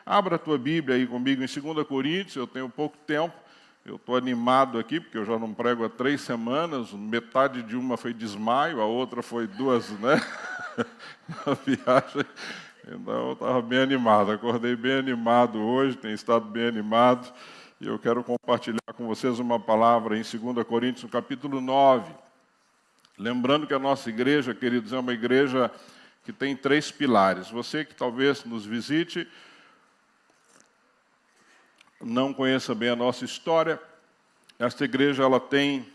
Abra a tua Bíblia aí comigo em 2 Coríntios, eu tenho pouco tempo, eu estou animado aqui, porque eu já não prego há 3 semanas, metade de uma foi desmaio, a outra foi 2, né? A viagem. Então eu estava bem animado, acordei bem animado hoje, tenho estado bem animado, e eu quero compartilhar com vocês uma palavra em 2 Coríntios, no capítulo 9. Lembrando que a nossa igreja, queridos, é uma igreja que tem 3 pilares. Você que talvez nos visite, não conheça bem a nossa história, esta igreja ela tem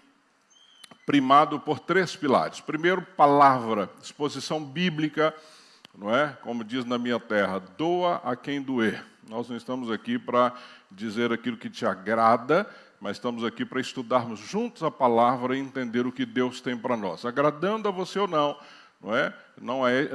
primado por 3 pilares. Primeiro, palavra, exposição bíblica, não é? Como diz na minha terra, doa a quem doer. Nós não estamos aqui para dizer aquilo que te agrada, mas estamos aqui para estudarmos juntos a palavra e entender o que Deus tem para nós. Agradando a você ou não, não é?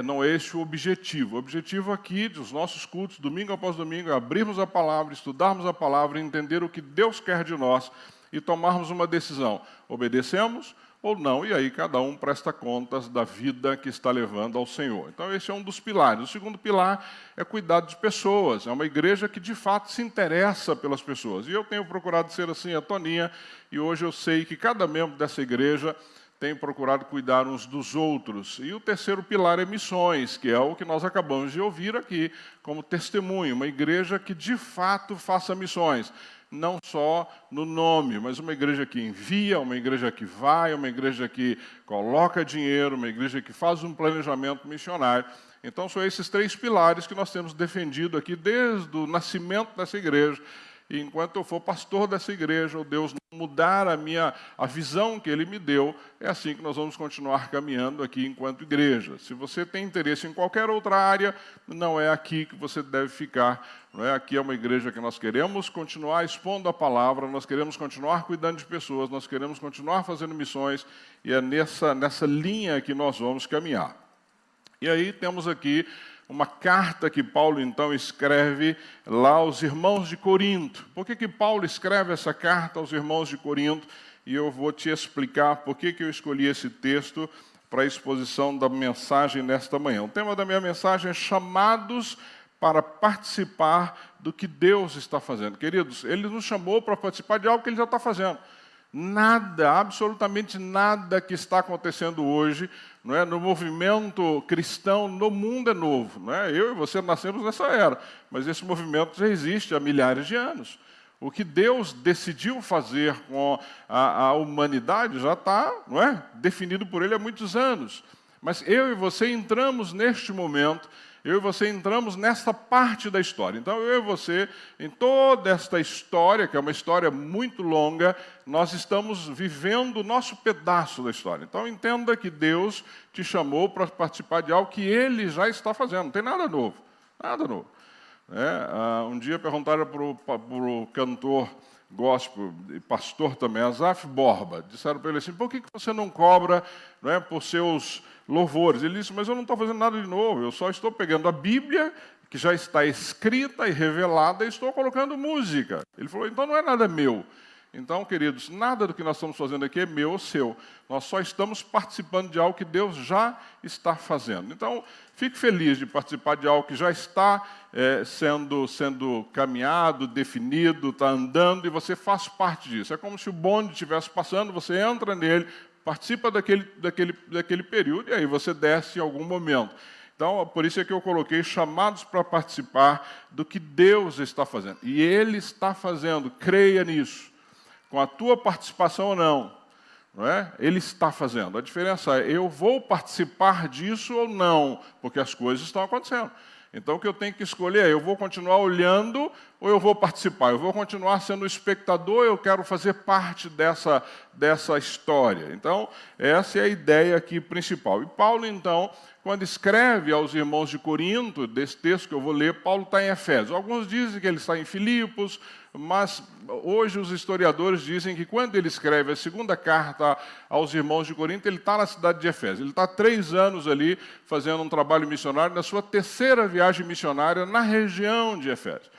Não é esse o objetivo. O objetivo aqui dos nossos cultos, domingo após domingo, é abrirmos a palavra, estudarmos a palavra, entender o que Deus quer de nós e tomarmos uma decisão. Obedecemos ou não? E aí cada um presta contas da vida que está levando ao Senhor. Então esse é um dos pilares. O segundo pilar é cuidado de pessoas. É uma igreja que de fato se interessa pelas pessoas. E eu tenho procurado ser assim a Toninha, e hoje eu sei que cada membro dessa igreja tem procurado cuidar uns dos outros. E o terceiro pilar é missões, que é o que nós acabamos de ouvir aqui como testemunho. Uma igreja que de fato faça missões. Não só no nome, mas uma igreja que envia, uma igreja que vai, uma igreja que coloca dinheiro, uma igreja que faz um planejamento missionário. Então são esses 3 pilares que nós temos defendido aqui desde o nascimento dessa igreja. E enquanto eu for pastor dessa igreja, ou Deus não mudar a visão que Ele me deu, é assim que nós vamos continuar caminhando aqui enquanto igreja. Se você tem interesse em qualquer outra área, não é aqui que você deve ficar. Não é? Aqui é uma igreja que nós queremos continuar expondo a palavra, nós queremos continuar cuidando de pessoas, nós queremos continuar fazendo missões, e é nessa linha que nós vamos caminhar. E aí temos aqui uma carta que Paulo, então, escreve lá aos irmãos de Corinto. Por que Paulo escreve essa carta aos irmãos de Corinto? E eu vou te explicar por que eu escolhi esse texto para a exposição da mensagem nesta manhã. O tema da minha mensagem é chamados para participar do que Deus está fazendo. Queridos, Ele nos chamou para participar de algo que Ele já está fazendo. Nada, absolutamente nada que está acontecendo hoje, não é, no movimento cristão no mundo é novo. Não é? Eu e você nascemos nessa era, mas esse movimento já existe há milhares de anos. O que Deus decidiu fazer com a humanidade já está, não é, definido por Ele há muitos anos. Mas eu e você entramos neste momento, eu e você entramos nessa parte da história. Então, eu e você, em toda esta história, que é uma história muito longa, nós estamos vivendo o nosso pedaço da história. Então, entenda que Deus te chamou para participar de algo que Ele já está fazendo. Não tem nada novo. Nada novo. Um dia perguntaram para o cantor gospel, e pastor também, Asaf Borba, disseram para ele assim, por que você não cobra, não é, por seus louvores? Ele disse, mas eu não estou fazendo nada de novo, eu só estou pegando a Bíblia, que já está escrita e revelada, e estou colocando música. Ele falou, então não é nada meu. Então, queridos, nada do que nós estamos fazendo aqui é meu ou seu. Nós só estamos participando de algo que Deus já está fazendo. Então, fique feliz de participar de algo que já está sendo caminhado, definido, está andando, e você faz parte disso. É como se o bonde estivesse passando, você entra nele, participa daquele período, e aí você desce em algum momento. Então, por isso é que eu coloquei chamados para participar do que Deus está fazendo. E Ele está fazendo, creia nisso. Com a tua participação ou não é? Ele está fazendo. A diferença é, eu vou participar disso ou não, porque as coisas estão acontecendo. Então, o que eu tenho que escolher é, eu vou continuar olhando ou eu vou participar? Eu vou continuar sendo espectador ou eu quero fazer parte dessa história? Então, essa é a ideia aqui principal. E Paulo, então, quando escreve aos irmãos de Corinto, desse texto que eu vou ler, Paulo está em Efésios. Alguns dizem que ele está em Filipos, mas hoje os historiadores dizem que quando ele escreve a segunda carta aos irmãos de Corinto, ele está na cidade de Efésios. Ele está 3 anos ali fazendo um trabalho missionário, na sua 3ª viagem missionária na região de Efésios.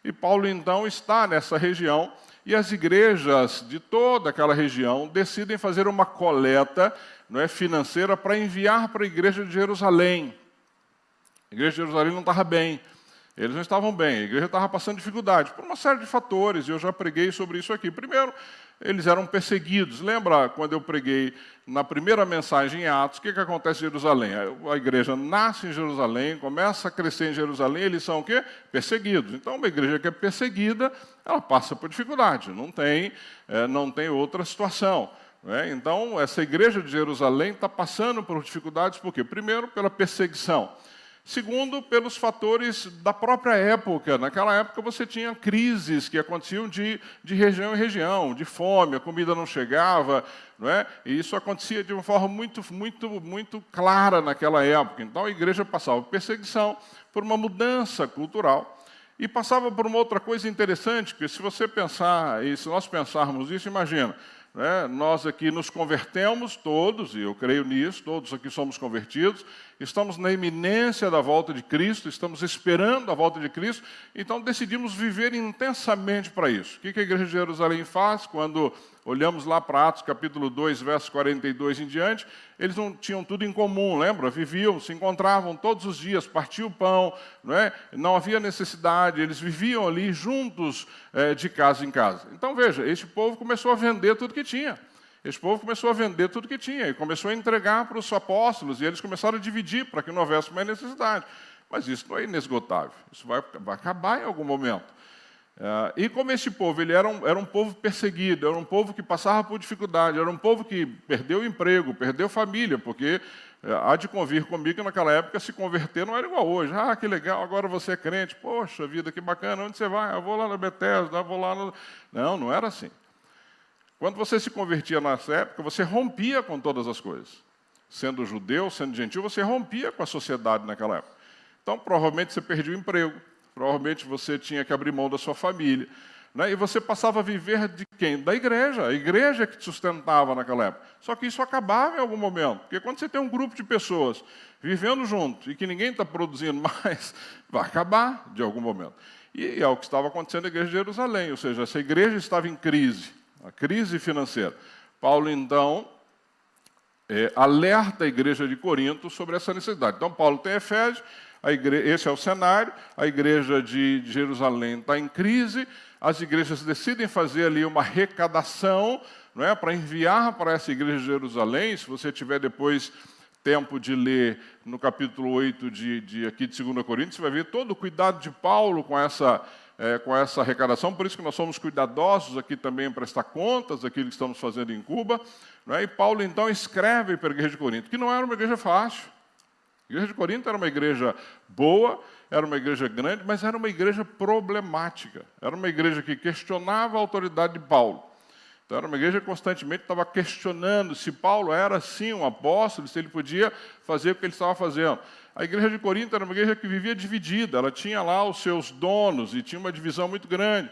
E Paulo, então, está nessa região, e as igrejas de toda aquela região decidem fazer uma coleta, não é, financeira para enviar para a igreja de Jerusalém. A igreja de Jerusalém não estava bem. Eles não estavam bem, a igreja estava passando dificuldade, por uma série de fatores, e eu já preguei sobre isso aqui. Primeiro, eles eram perseguidos. Lembra quando eu preguei na primeira mensagem em Atos, o que acontece em Jerusalém? A igreja nasce em Jerusalém, começa a crescer em Jerusalém, eles são o quê? Perseguidos. Então, uma igreja que é perseguida, ela passa por dificuldade, não tem outra situação. Então, essa igreja de Jerusalém está passando por dificuldades, por quê? Primeiro, pela perseguição. Segundo, pelos fatores da própria época. Naquela época você tinha crises que aconteciam de região em região, de fome, a comida não chegava, e isso acontecia de uma forma muito clara naquela época. Então a igreja passava por perseguição, por uma mudança cultural, e passava por uma outra coisa interessante, que se você pensar, e se nós pensarmos isso, imagina, nós aqui nos convertemos todos, e eu creio nisso, todos aqui somos convertidos, estamos na iminência da volta de Cristo, estamos esperando a volta de Cristo, então decidimos viver intensamente para isso. O que a igreja de Jerusalém faz quando olhamos lá para Atos capítulo 2, verso 42 em diante? Eles não tinham tudo em comum, lembra? Viviam, se encontravam todos os dias, partiam o pão, não havia necessidade, eles viviam ali juntos de casa em casa. Então veja, este povo começou a vender tudo que tinha. Esse povo começou a vender tudo que tinha e começou a entregar para os apóstolos, e eles começaram a dividir para que não houvesse mais necessidade. Mas isso não é inesgotável, isso vai acabar em algum momento. E como esse povo, ele era um povo perseguido, era um povo que passava por dificuldade, era um povo que perdeu o emprego, perdeu família, porque há de convir comigo que naquela época se converter não era igual hoje. Ah, que legal, agora você é crente, poxa vida, que bacana, onde você vai? Eu vou lá na Bethesda, eu vou lá no... Não era assim. Quando você se convertia nessa época, você rompia com todas as coisas. Sendo judeu, sendo gentil, você rompia com a sociedade naquela época. Então, provavelmente você perdia o emprego, provavelmente você tinha que abrir mão da sua família. E você passava a viver de quem? Da igreja. A igreja que te sustentava naquela época. Só que isso acabava em algum momento. Porque quando você tem um grupo de pessoas vivendo junto e que ninguém está produzindo mais, vai acabar de algum momento. E é o que estava acontecendo na igreja de Jerusalém. Ou seja, essa igreja estava em crise. A crise financeira. Paulo, então, alerta a igreja de Corinto sobre essa necessidade. Então, Paulo tem Efésios, esse é o cenário, a igreja de Jerusalém está em crise, as igrejas decidem fazer ali uma arrecadação, para enviar para essa igreja de Jerusalém. Se você tiver depois tempo de ler no capítulo 8 aqui de 2 Coríntios, você vai ver todo o cuidado de Paulo com essa arrecadação, por isso que nós somos cuidadosos aqui também em prestar contas daquilo que estamos fazendo em Cuba. E Paulo, então, escreve para a igreja de Corinto, que não era uma igreja fácil. A igreja de Corinto era uma igreja boa, era uma igreja grande, mas era uma igreja problemática. Era uma igreja que questionava a autoridade de Paulo. Então, era uma igreja que constantemente estava questionando se Paulo era, sim, um apóstolo, se ele podia fazer o que ele estava fazendo. A igreja de Corinto era uma igreja que vivia dividida, ela tinha lá os seus donos e tinha uma divisão muito grande.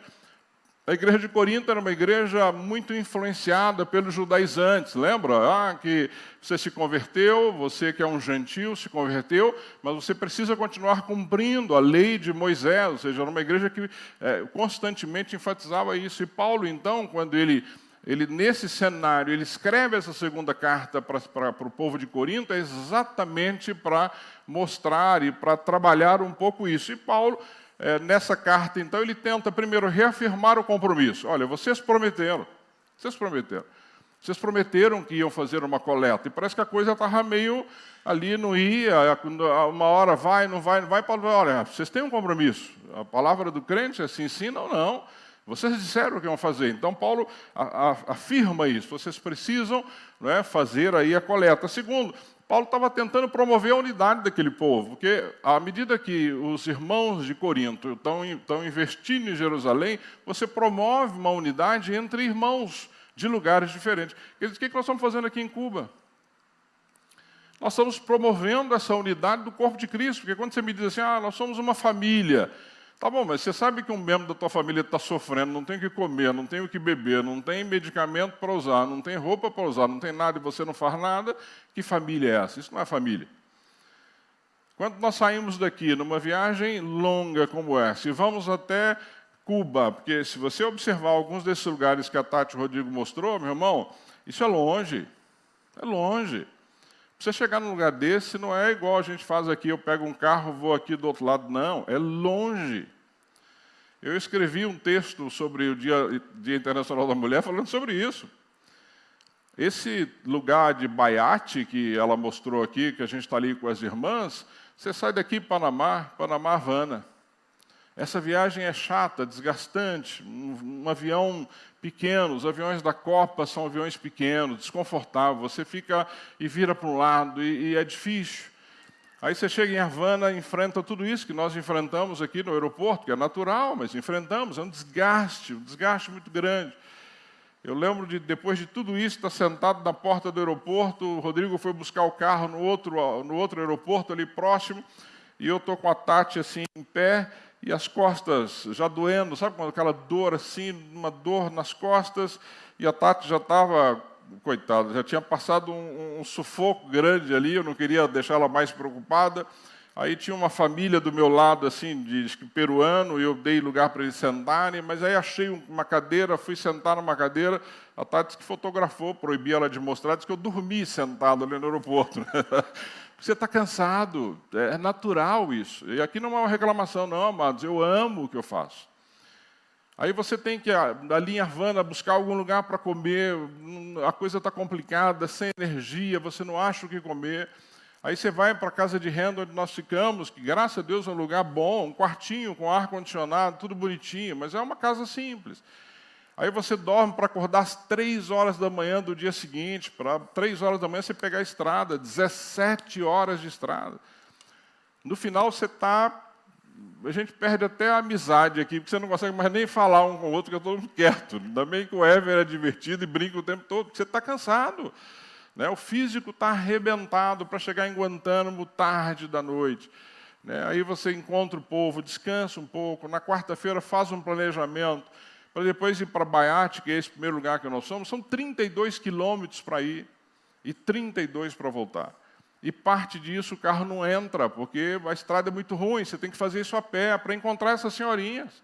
A igreja de Corinto era uma igreja muito influenciada pelos judaizantes, lembra? Que você se converteu, você que é um gentil se converteu, mas você precisa continuar cumprindo a lei de Moisés, ou seja, era uma igreja que constantemente enfatizava isso. E Paulo, então, quando ele nesse cenário, ele escreve essa segunda carta para o povo de Corinto, é exatamente para mostrar e para trabalhar um pouco isso. E Paulo, nessa carta, então, ele tenta primeiro reafirmar o compromisso. Olha, vocês prometeram que iam fazer uma coleta, e parece que a coisa estava meio ali, não ia, uma hora vai, não vai, Paulo vai, olha, vocês têm um compromisso, a palavra do crente é sim, sim, não, não. Vocês disseram o que iam fazer. Então, Paulo afirma isso. Vocês precisam fazer aí a coleta. Segundo, Paulo estava tentando promover a unidade daquele povo, porque à medida que os irmãos de Corinto estão investindo em Jerusalém, você promove uma unidade entre irmãos de lugares diferentes. Quer dizer, o que nós estamos fazendo aqui em Cuba? Nós estamos promovendo essa unidade do corpo de Cristo, porque quando você me diz assim, nós somos uma família... Tá bom, mas você sabe que um membro da tua família está sofrendo, não tem o que comer, não tem o que beber, não tem medicamento para usar, não tem roupa para usar, não tem nada e você não faz nada, que família é essa? Isso não é família. Quando nós saímos daqui numa viagem longa como essa, e vamos até Cuba, porque se você observar alguns desses lugares que a Tati e o Rodrigo mostrou, meu irmão, isso é longe. você chegar num lugar desse não é igual a gente faz aqui, eu pego um carro, vou aqui do outro lado, não, é longe. Eu escrevi um texto sobre o Dia Internacional da Mulher falando sobre isso. Esse lugar de Baiate, que ela mostrou aqui, que a gente está ali com as irmãs, você sai daqui Panamá, Havana. Essa viagem é chata, desgastante, um avião pequeno, os aviões da Copa são aviões pequenos, desconfortáveis, você fica e vira para um lado e é difícil. Aí você chega em Havana, enfrenta tudo isso que nós enfrentamos aqui no aeroporto, que é natural, mas enfrentamos, é um desgaste muito grande. Eu lembro de, depois de tudo isso, estar sentado na porta do aeroporto, o Rodrigo foi buscar o carro no outro aeroporto ali próximo, e eu estou com a Tati assim em pé, e as costas já doendo, sabe quando aquela dor assim, uma dor nas costas, e a Tati já estava, coitada, já tinha passado um sufoco grande ali, eu não queria deixar ela mais preocupada. Aí tinha uma família do meu lado, assim, de peruano, e eu dei lugar para eles sentarem, mas aí achei uma cadeira, fui sentar numa cadeira, a Tati que fotografou, proibi ela de mostrar, disse que eu dormi sentado ali no aeroporto. Você está cansado, é natural isso. E aqui não é uma reclamação, não, amados, eu amo o que eu faço. Aí você tem que, ali em Havana, buscar algum lugar para comer, a coisa está complicada, sem energia, você não acha o que comer. Aí você vai para a casa de renda onde nós ficamos, que graças a Deus é um lugar bom, um quartinho com ar-condicionado, tudo bonitinho, mas é uma casa simples. Aí você dorme para acordar às 3 horas da manhã do dia seguinte, para 3 horas da manhã você pegar a estrada, 17 horas de estrada. No final você está... A gente perde até a amizade aqui, porque você não consegue mais nem falar um com o outro, porque todo mundo quieto. Ainda bem que o Ever é divertido e brinca o tempo todo, porque você está cansado. Né? O físico está arrebentado para chegar em Guantánamo tarde da noite. Né? Aí você encontra o povo, descansa um pouco, na quarta-feira faz um planejamento, para depois ir para Baiate, que é esse primeiro lugar que nós somos, são 32 quilômetros para ir e 32 para voltar. E parte disso o carro não entra, porque a estrada é muito ruim, você tem que fazer isso a pé para encontrar essas senhorinhas,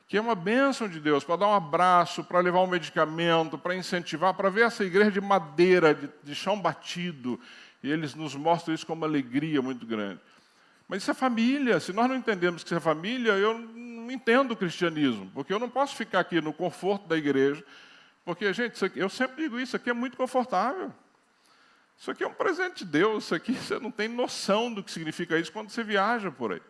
que é uma bênção de Deus, para dar um abraço, para levar um medicamento, para incentivar, para ver essa igreja de madeira, de chão batido, e eles nos mostram isso com uma alegria muito grande. Mas isso é família, se nós não entendemos que isso é família, eu não entendo o cristianismo, porque eu não posso ficar aqui no conforto da igreja, porque, gente, isso aqui, eu sempre digo isso aqui é muito confortável. Isso aqui é um presente de Deus, isso aqui você não tem noção do que significa isso quando você viaja por aí.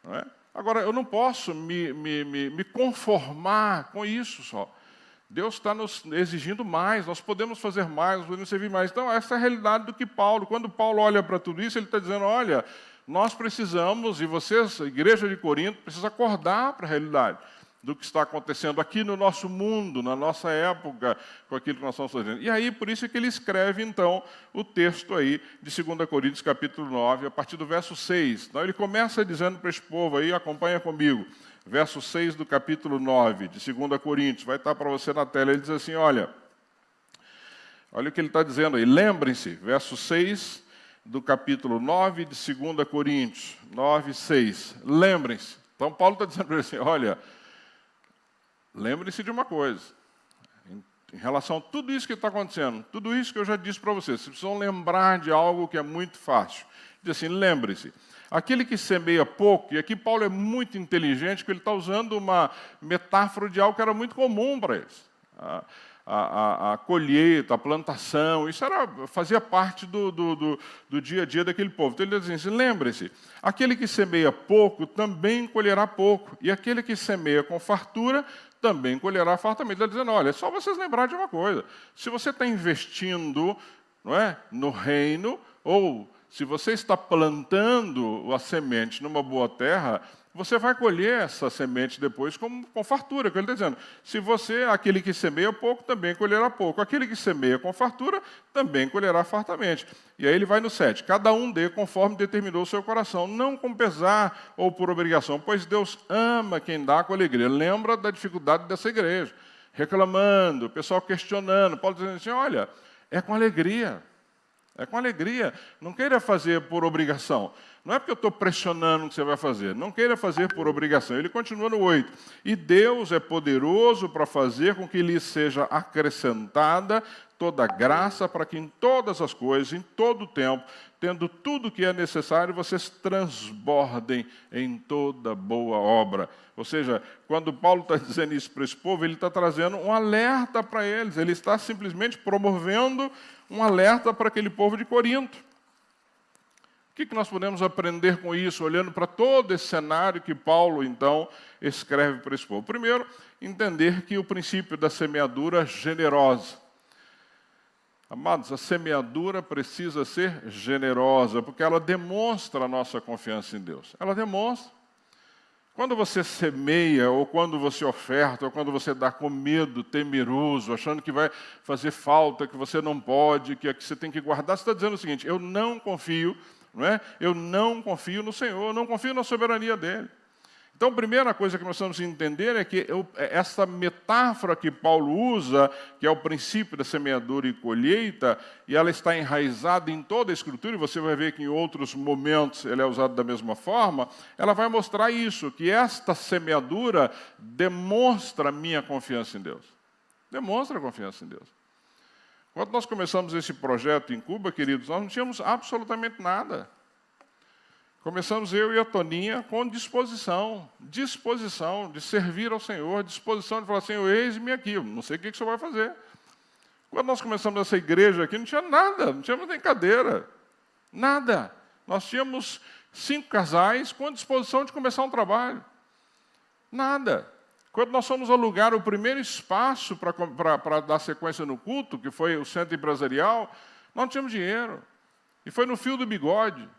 Não é? Agora, eu não posso me conformar com isso só. Deus está nos exigindo mais, nós podemos fazer mais, nós podemos servir mais. Então, essa é a realidade do que Paulo. Quando Paulo olha para tudo isso, ele está dizendo, olha, nós precisamos, e vocês, a igreja de Corinto, precisa acordar para a realidade do que está acontecendo aqui no nosso mundo, na nossa época, com aquilo que nós estamos fazendo. E aí, por isso é que ele escreve, então, o texto aí de 2 Coríntios, capítulo 9, a partir do verso 6. Então, ele começa dizendo para esse povo aí, acompanha comigo, verso 6 do capítulo 9, de 2 Coríntios, vai estar para você na tela. Ele diz assim, olha o que ele está dizendo aí, lembrem-se, verso 6 do capítulo 9 de 2 Coríntios, 9, 6, lembrem-se. Então, Paulo está dizendo para ele assim, olha, lembrem-se de uma coisa, em relação a tudo isso que está acontecendo, tudo isso que eu já disse para vocês, vocês precisam lembrar de algo que é muito fácil. Diz assim, lembre-se, aquele que semeia pouco, e aqui Paulo é muito inteligente, porque ele está usando uma metáfora de algo que era muito comum para eles. A colheita, a plantação, isso fazia parte do dia a dia daquele povo. Então ele diz assim, lembre-se, aquele que semeia pouco também colherá pouco, e aquele que semeia com fartura também colherá fartamente. Ele está dizendo, olha, é só vocês lembrarem de uma coisa, se você está investindo, não é, no reino, ou se você está plantando a semente numa boa terra, você vai colher essa semente depois com fartura, que ele está dizendo. Se você, aquele que semeia pouco, também colherá pouco. Aquele que semeia com fartura, também colherá fartamente. E aí ele vai no 7. Cada um dê conforme determinou o seu coração, não com pesar ou por obrigação, pois Deus ama quem dá com alegria. Lembra da dificuldade dessa igreja, reclamando, o pessoal questionando. Paulo dizendo assim, olha, é com alegria. É com alegria. Não queira fazer por obrigação. Não é porque eu estou pressionando o que você vai fazer. Não queira fazer por obrigação. Ele continua no 8. E Deus é poderoso para fazer com que lhe seja acrescentada toda graça, para que em todas as coisas, em todo o tempo, tendo tudo o que é necessário, vocês transbordem em toda boa obra. Ou seja, quando Paulo está dizendo isso para esse povo, ele está trazendo um alerta para eles, ele está simplesmente promovendo um alerta para aquele povo de Corinto. O que nós podemos aprender com isso, olhando para todo esse cenário que Paulo, então, escreve para esse povo? Primeiro, entender que o princípio da semeadura generosa. Amados, a semeadura precisa ser generosa, porque ela demonstra a nossa confiança em Deus. Ela demonstra. Quando você semeia, ou quando você oferta, ou quando você dá com medo, temeroso, achando que vai fazer falta, que você não pode, que você tem que guardar, você está dizendo o seguinte: eu não confio, não é? Eu não confio no Senhor, eu não confio na soberania dEle. Então, a primeira coisa que nós temos que entender é que essa metáfora que Paulo usa, que é o princípio da semeadura e colheita, e ela está enraizada em toda a Escritura, e você vai ver que em outros momentos ela é usada da mesma forma, ela vai mostrar isso, que esta semeadura demonstra a minha confiança em Deus. Demonstra a confiança em Deus. Quando nós começamos esse projeto em Cuba, queridos, nós não tínhamos absolutamente nada. Começamos eu e a Toninha com disposição de servir ao Senhor, disposição de falar: Senhor, eis-me aqui, eu não sei o que o Senhor vai fazer. Quando nós começamos essa igreja aqui, não tinha nada, não tínhamos nem cadeira, nada. Nós tínhamos 5 casais com a disposição de começar um trabalho. Nada. Quando nós fomos alugar o primeiro espaço para dar sequência no culto, que foi o centro empresarial, nós não tínhamos dinheiro. E foi no fio do bigode.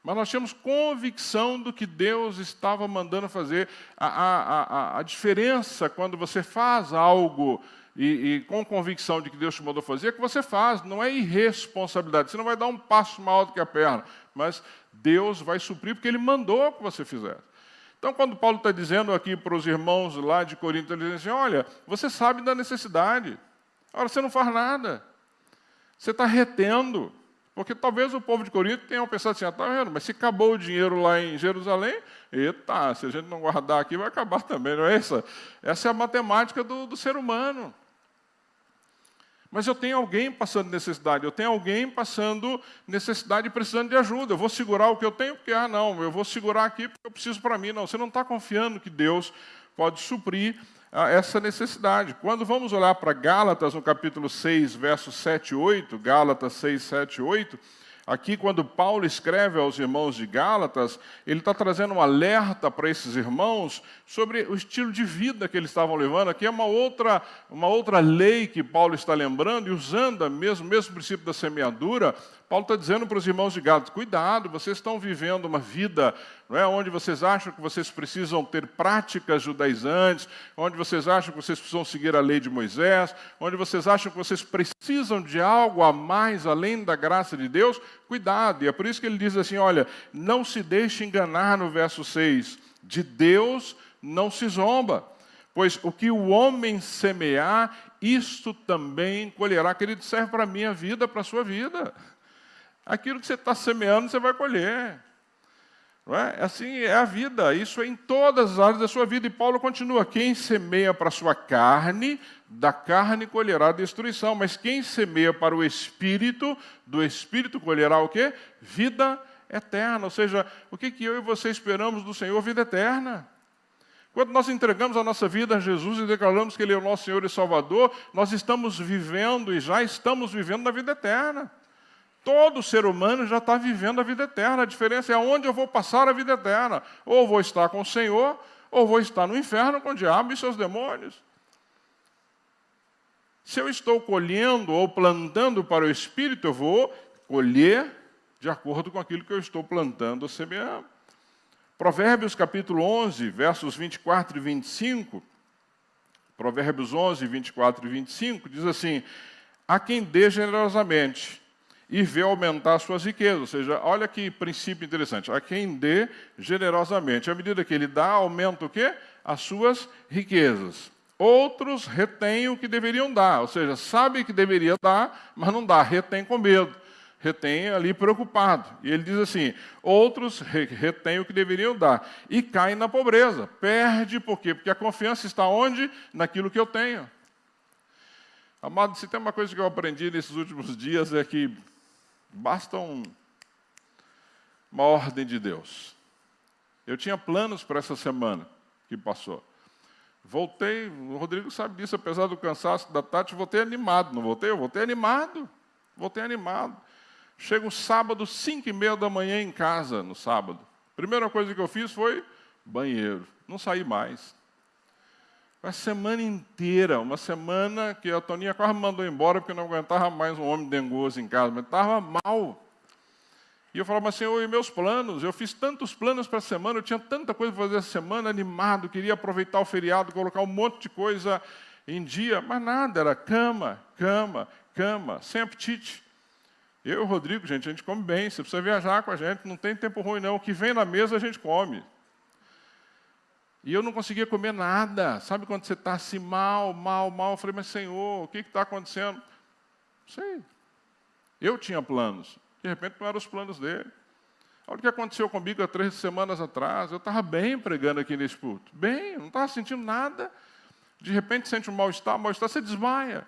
Mas nós tínhamos convicção do que Deus estava mandando fazer. A diferença quando você faz algo e com convicção de que Deus te mandou fazer, é que você faz, não é irresponsabilidade. Você não vai dar um passo mais alto que a perna, mas Deus vai suprir porque Ele mandou que você fizesse. Então, quando Paulo está dizendo aqui para os irmãos lá de Corinto, ele diz assim: olha, você sabe da necessidade, agora você não faz nada, você está retendo. Porque talvez o povo de Corinto tenha pensado assim: está vendo, mas se acabou o dinheiro lá em Jerusalém, eita, se a gente não guardar aqui, vai acabar também, não é isso? Essa é a matemática do ser humano. Mas eu tenho alguém passando necessidade, eu tenho alguém passando necessidade e precisando de ajuda. Eu vou segurar o que eu tenho, porque, não, eu vou segurar aqui porque eu preciso para mim. Não, você não está confiando que Deus pode suprir essa necessidade. Quando vamos olhar para Gálatas, no capítulo 6, versos 7 e 8, Gálatas 6, 7 e 8, aqui quando Paulo escreve aos irmãos de Gálatas, ele está trazendo um alerta para esses irmãos sobre o estilo de vida que eles estavam levando. Aqui é uma outra lei que Paulo está lembrando, e usando o mesmo princípio da semeadura. Paulo está dizendo para os irmãos de Gálatas: cuidado, vocês estão vivendo uma vida, não é, onde vocês acham que vocês precisam ter práticas judaizantes, onde vocês acham que vocês precisam seguir a lei de Moisés, onde vocês acham que vocês precisam de algo a mais além da graça de Deus. Cuidado, e é por isso que ele diz assim: olha, não se deixe enganar, no verso 6, de Deus não se zomba, pois o que o homem semear, isto também colherá. Querido, serve para a minha vida, para a sua vida. Aquilo que você está semeando, você vai colher. Não é? Assim é a vida, isso é em todas as áreas da sua vida. E Paulo continua: quem semeia para a sua carne, da carne colherá destruição. Mas quem semeia para o Espírito, do Espírito colherá o quê? Vida eterna. Ou seja, o que eu e você esperamos do Senhor? Vida eterna. Quando nós entregamos a nossa vida a Jesus e declaramos que Ele é o nosso Senhor e Salvador, nós estamos vivendo e já estamos vivendo na vida eterna. Todo ser humano já está vivendo a vida eterna. A diferença é aonde eu vou passar a vida eterna. Ou vou estar com o Senhor, ou vou estar no inferno com o diabo e seus demônios. Se eu estou colhendo ou plantando para o Espírito, eu vou colher de acordo com aquilo que eu estou plantando ou semeando. Provérbios capítulo 11, versos 24 e 25. Provérbios 11, 24 e 25, diz assim: há quem dê generosamente e vê aumentar suas riquezas. Ou seja, olha que princípio interessante. Há quem dê generosamente. À medida que ele dá, aumenta o quê? As suas riquezas. Outros retêm o que deveriam dar. Ou seja, sabe que deveria dar, mas não dá. Retém com medo. Retém ali preocupado. E ele diz assim: outros retêm o que deveriam dar. E caem na pobreza. Perde por quê? Porque a confiança está onde? Naquilo que eu tenho. Amado, se tem uma coisa que eu aprendi nesses últimos dias é que basta uma ordem de Deus. Eu tinha planos para essa semana que passou. Voltei, o Rodrigo sabe disso, apesar do cansaço da Tati, voltei animado, não voltei? Eu voltei animado. Chego sábado, 5h30 da manhã em casa, no sábado. Primeira coisa que eu fiz foi banheiro. Não saí mais. A semana inteira, uma semana que a Toninha quase me mandou embora porque não aguentava mais um homem dengoso em casa, mas estava mal. E eu falava, Senhor, e meus planos? Eu fiz tantos planos para a semana, eu tinha tanta coisa para fazer essa semana, animado, queria aproveitar o feriado, colocar um monte de coisa em dia, mas nada, era cama, sem apetite. Eu e o Rodrigo, gente, a gente come bem, você precisa viajar com a gente, não tem tempo ruim não, o que vem na mesa a gente come. E eu não conseguia comer nada. Sabe quando você está assim, mal? Eu falei, mas Senhor, o que está acontecendo? Não sei. Eu tinha planos. De repente, não eram os planos dele. Olha o que aconteceu comigo há 3 semanas atrás. Eu estava bem pregando aqui nesse culto. Bem, não estava sentindo nada. De repente, sente um mal-estar, você desmaia.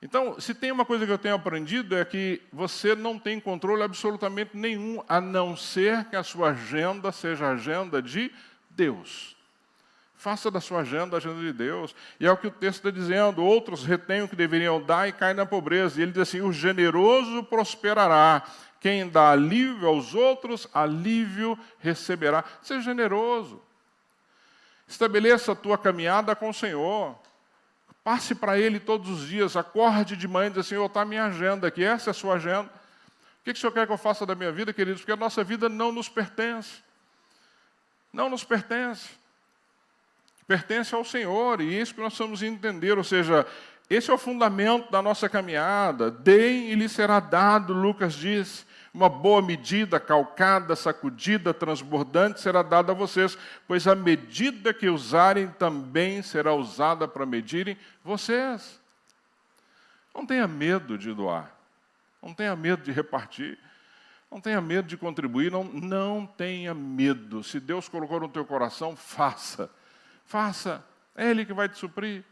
Então, se tem uma coisa que eu tenho aprendido é que você não tem controle absolutamente nenhum, a não ser que a sua agenda seja a agenda de Deus. Faça da sua agenda a agenda de Deus. E é o que o texto está dizendo. Outros retêm o que deveriam dar e caem na pobreza. E ele diz assim, o generoso prosperará. Quem dá alívio aos outros, alívio receberá. Seja generoso. Estabeleça a tua caminhada com o Senhor. Passe para Ele todos os dias. Acorde de manhã e diz, Senhor, está a minha agenda aqui. Essa é a sua agenda. O que o Senhor quer que eu faça da minha vida, queridos? Porque a nossa vida não nos pertence. Não nos pertence. Pertence ao Senhor, e isso que nós precisamos entender, ou seja, esse é o fundamento da nossa caminhada. Deem e lhe será dado, Lucas diz, uma boa medida, calcada, sacudida, transbordante, será dada a vocês, pois a medida que usarem também será usada para medirem vocês. Não tenha medo de doar, não tenha medo de repartir, não tenha medo de contribuir, não tenha medo. Se Deus colocou no teu coração, faça. Faça, é Ele que vai te suprir.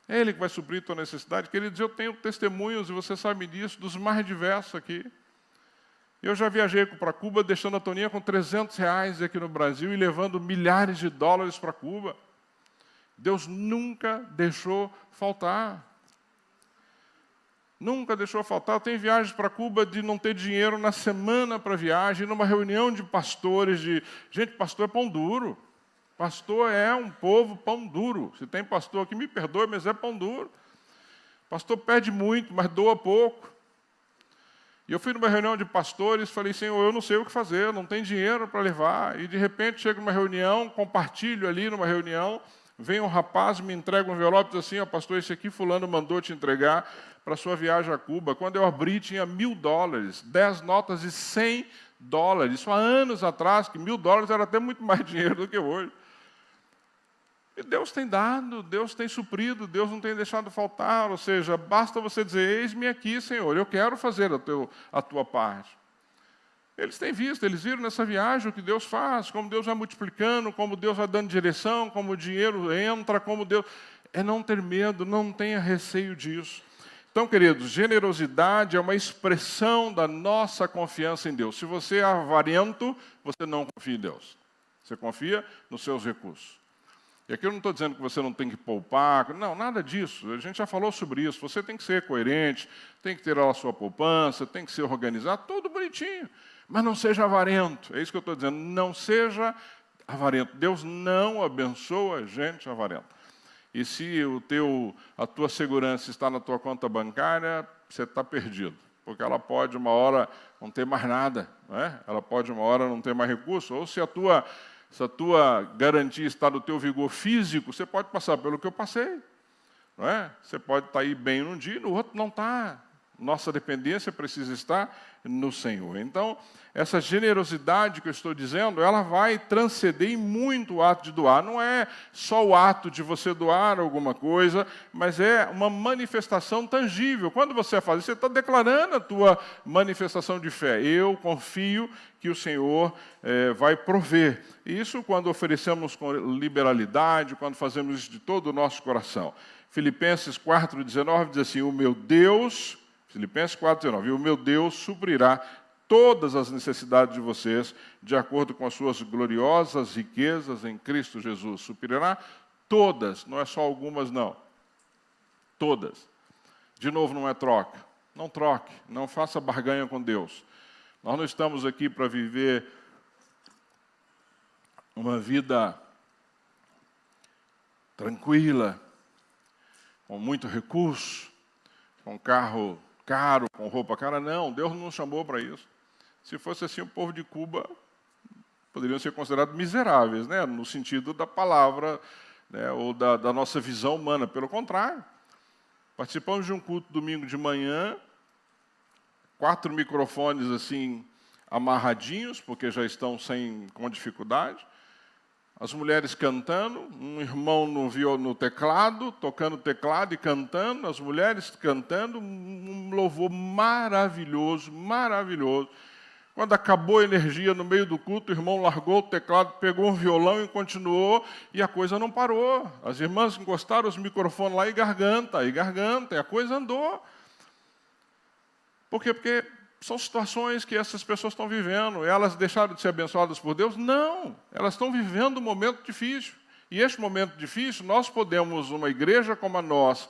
É Ele que vai suprir a tua necessidade. Queridos, eu tenho testemunhos, e você sabe disso, dos mais diversos aqui. Eu já viajei para Cuba, deixando a Toninha com R$300 aqui no Brasil e levando milhares de dólares para Cuba. Deus nunca deixou faltar. Nunca deixou faltar. Eu tenho viagens para Cuba de não ter dinheiro na semana para viagem, numa reunião de pastores, Gente, pastor é pão duro. Pastor é um povo pão duro. Se tem pastor aqui, me perdoe, mas é pão duro. Pastor pede muito, mas doa pouco. E eu fui numa reunião de pastores, falei, Senhor, eu não sei o que fazer, não tem dinheiro para levar. E de repente chego numa reunião, compartilho ali numa reunião, vem um rapaz, me entrega um envelope e diz assim, pastor, esse aqui fulano mandou te entregar para a sua viagem a Cuba. Quando eu abri, tinha $1.000, 10 notas de $100. Isso há anos atrás, que $1.000 era até muito mais dinheiro do que hoje. E Deus tem dado, Deus tem suprido, Deus não tem deixado faltar, ou seja, basta você dizer, eis-me aqui, Senhor, eu quero fazer a tua parte. Eles têm visto, eles viram nessa viagem o que Deus faz, como Deus vai multiplicando, como Deus vai dando direção, como o dinheiro entra, como Deus... É não ter medo, não tenha receio disso. Então, queridos, generosidade é uma expressão da nossa confiança em Deus. Se você é avarento, você não confia em Deus. Você confia nos seus recursos. E aqui eu não estou dizendo que você não tem que poupar, não, nada disso. A gente já falou sobre isso. Você tem que ser coerente, tem que ter a sua poupança, tem que ser organizado, tudo bonitinho. Mas não seja avarento. É isso que eu estou dizendo. Não seja avarento. Deus não abençoa gente avarenta. E se a tua segurança está na tua conta bancária, você está perdido. Porque ela pode, uma hora, não ter mais nada. Não é? Ela pode, uma hora, não ter mais recurso. Ou se a tua garantia está no teu vigor físico, você pode passar pelo que eu passei. Não é? Você pode estar aí bem num dia, no outro não está. Nossa dependência precisa estar no Senhor. Então, essa generosidade que eu estou dizendo, ela vai transcender em muito o ato de doar. Não é só o ato de você doar alguma coisa, mas é uma manifestação tangível. Quando você faz isso, você está declarando a tua manifestação de fé. Eu confio que o Senhor vai prover. Isso quando oferecemos com liberalidade, quando fazemos isso de todo o nosso coração. Filipenses 4,19 diz assim, o meu Deus... Filipenses 4,19, e o meu Deus suprirá todas as necessidades de vocês, de acordo com as suas gloriosas riquezas em Cristo Jesus. Suprirá todas, não é só algumas, não. Todas. De novo, não é troca. Não troque, não faça barganha com Deus. Nós não estamos aqui para viver uma vida tranquila, com muito recurso, com carro caro, com roupa cara. Não, Deus não nos chamou para isso. Se fosse assim, o povo de Cuba poderiam ser considerados miseráveis, né? No sentido da palavra, né? Ou da nossa visão humana. Pelo contrário, participamos de um culto domingo de manhã, 4 microfones assim amarradinhos, porque já estão com dificuldade. As mulheres cantando, um irmão no teclado, tocando teclado e cantando, as mulheres cantando, um louvor maravilhoso, maravilhoso. Quando acabou a energia no meio do culto, o irmão largou o teclado, pegou um violão e continuou, e a coisa não parou. As irmãs encostaram os microfones lá e garganta, e a coisa andou. Por quê? Porque são situações que essas pessoas estão vivendo. Elas deixaram de ser abençoadas por Deus? Não. Elas estão vivendo um momento difícil. E este momento difícil, nós podemos, uma igreja como a nossa,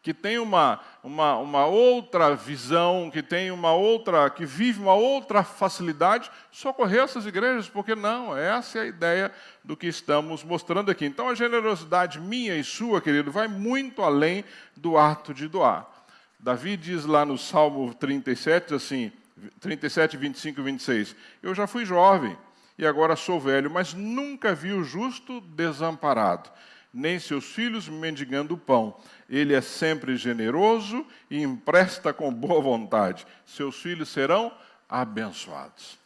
que tem uma outra visão, que vive uma outra facilidade, socorrer essas igrejas, porque não, essa é a ideia do que estamos mostrando aqui. Então, a generosidade minha e sua, querido, vai muito além do ato de doar. Davi diz lá no Salmo 37, assim, 37, 25 e 26, eu já fui jovem e agora sou velho, mas nunca vi o justo desamparado, nem seus filhos mendigando pão. Ele é sempre generoso e empresta com boa vontade. Seus filhos serão abençoados.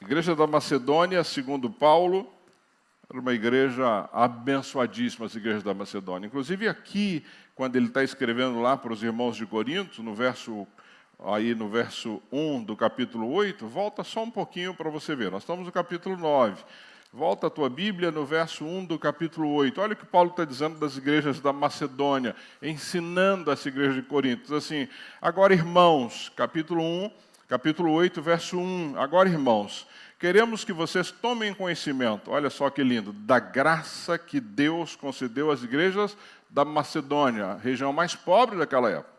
Igreja da Macedônia, segundo Paulo, era uma igreja abençoadíssima, as igrejas da Macedônia. Inclusive aqui, quando ele está escrevendo lá para os irmãos de Corinto, no verso 1 do capítulo 8, volta só um pouquinho para você ver. Nós estamos no capítulo 9. Volta a tua Bíblia no verso 1 do capítulo 8. Olha o que Paulo está dizendo das igrejas da Macedônia, ensinando essa igreja de Corinto. Diz assim, agora irmãos, capítulo 8, verso 1. Agora irmãos, queremos que vocês tomem conhecimento, olha só que lindo, da graça que Deus concedeu às igrejas da Macedônia, a região mais pobre daquela época.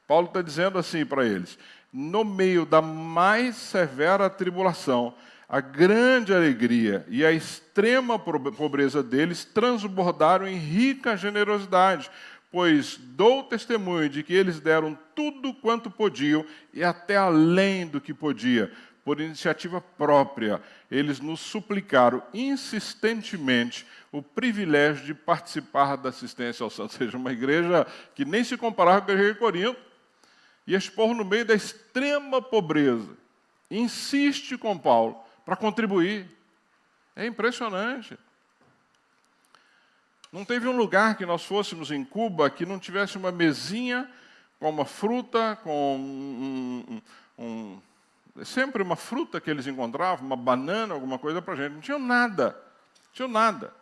Paulo está dizendo assim para eles, no meio da mais severa tribulação, a grande alegria e a extrema pobreza deles transbordaram em rica generosidade, pois dou testemunho de que eles deram tudo quanto podiam e até além do que podia. Por iniciativa própria, eles nos suplicaram insistentemente o privilégio de participar da assistência aos santos. Ou seja, uma igreja que nem se comparava com a igreja de Corinto. E esse povo, no meio da extrema pobreza, insiste com Paulo para contribuir. É impressionante. Não teve um lugar que nós fôssemos em Cuba que não tivesse uma mesinha com uma fruta, com sempre uma fruta que eles encontravam, uma banana, alguma coisa para a gente. Não tinha nada. Tinha nada.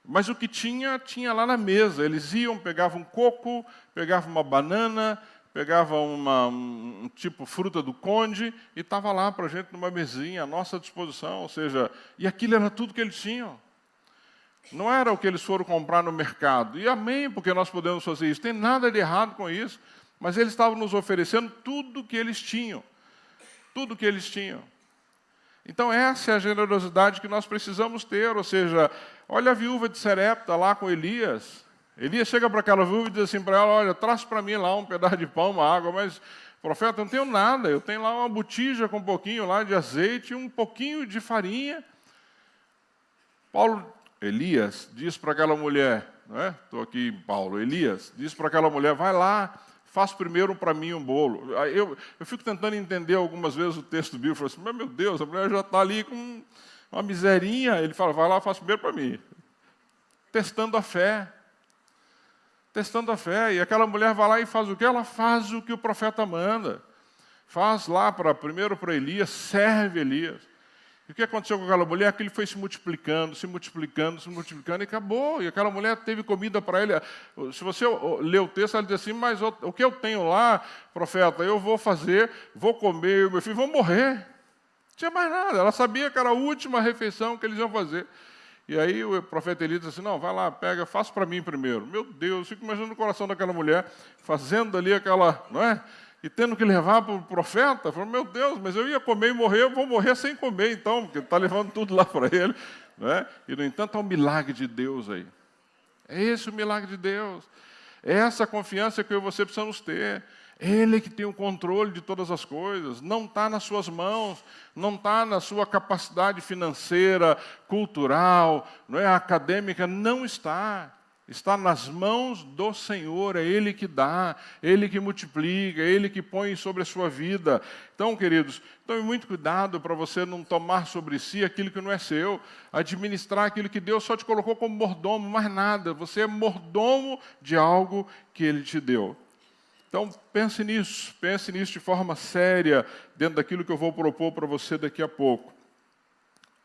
Mas o que tinha lá na mesa. Eles iam, pegavam um coco, pegavam uma banana, pegavam um tipo fruta do conde e estava lá para a gente numa mesinha, à nossa disposição. Ou seja, e aquilo era tudo que eles tinham. Não era o que eles foram comprar no mercado. E amém, porque nós podemos fazer isso. Tem nada de errado com isso. Mas eles estavam nos oferecendo tudo que eles tinham. Tudo que eles tinham. Então, essa é a generosidade que nós precisamos ter. Ou seja, olha a viúva de Serepta lá com Elias. Elias chega para aquela viúva e diz assim para ela, olha, traz para mim lá um pedaço de pão, uma água, mas, profeta, eu não tenho nada. Eu tenho lá uma botija com um pouquinho lá de azeite e um pouquinho de farinha. Elias diz para aquela mulher, Estou aqui em Paulo, Elias, disse para aquela mulher, vai lá, faz primeiro para mim um bolo. Aí eu fico tentando entender algumas vezes o texto bíblico, eu falo assim, mas meu Deus, a mulher já está ali com uma miserinha. Ele fala, vai lá, faz primeiro para mim. Testando a fé. Testando a fé. E aquela mulher vai lá e faz o quê? Ela faz o que o profeta manda. Faz lá primeiro para Elias, serve Elias. E o que aconteceu com aquela mulher? Que ele foi se multiplicando, e acabou. E aquela mulher teve comida para ele. Se você ler o texto, ela diz assim, mas o que eu tenho lá, profeta, eu vou fazer, vou comer, eu e meu filho vão morrer. Não tinha mais nada. Ela sabia que era a última refeição que eles iam fazer. E aí o profeta Elias disse assim, não, vai lá, pega, faça para mim primeiro. Meu Deus, fico imaginando o coração daquela mulher, fazendo ali aquela, não é? E tendo que levar para o profeta, falou, meu Deus, mas eu ia comer e morrer, eu vou morrer sem comer, então, porque está levando tudo lá para ele. Não é? E, no entanto, há um milagre de Deus aí. É esse o milagre de Deus. É essa confiança que eu e você precisamos ter. Ele que tem o controle de todas as coisas, não está nas suas mãos, não está na sua capacidade financeira, cultural, não é, acadêmica, não está. Está nas mãos do Senhor, é Ele que dá, Ele que multiplica, é Ele que põe sobre a sua vida. Então, queridos, tome muito cuidado para você não tomar sobre si aquilo que não é seu, administrar aquilo que Deus só te colocou como mordomo, mais nada. Você é mordomo de algo que Ele te deu. Então, pense nisso de forma séria, dentro daquilo que eu vou propor para você daqui a pouco.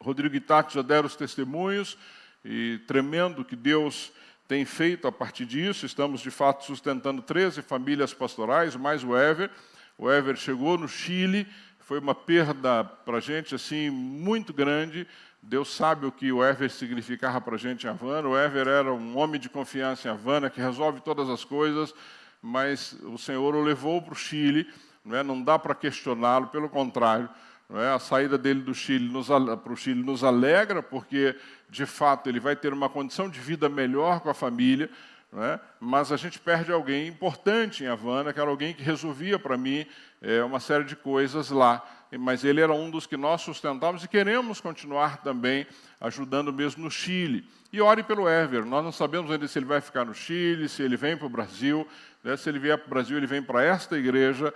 Rodrigo e Tati já deram os testemunhos, e tremendo que Deus tem feito a partir disso. Estamos, de fato, sustentando 13 famílias pastorais, mais o Ever. O Ever chegou no Chile, foi uma perda para a gente assim, muito grande. Deus sabe o que o Ever significava para a gente em Havana. O Ever era um homem de confiança em Havana, que resolve todas as coisas, mas o Senhor o levou para o Chile, não dá para questioná-lo, pelo contrário. A saída dele do Chile para o Chile nos alegra, porque, de fato, ele vai ter uma condição de vida melhor com a família, mas a gente perde alguém importante em Havana, que era alguém que resolvia para mim uma série de coisas lá. Mas ele era um dos que nós sustentávamos e queremos continuar também ajudando mesmo no Chile. E ore pelo Ever. Nós não sabemos ainda se ele vai ficar no Chile, se ele vem para o Brasil. Se ele vier para o Brasil, ele vem para esta igreja,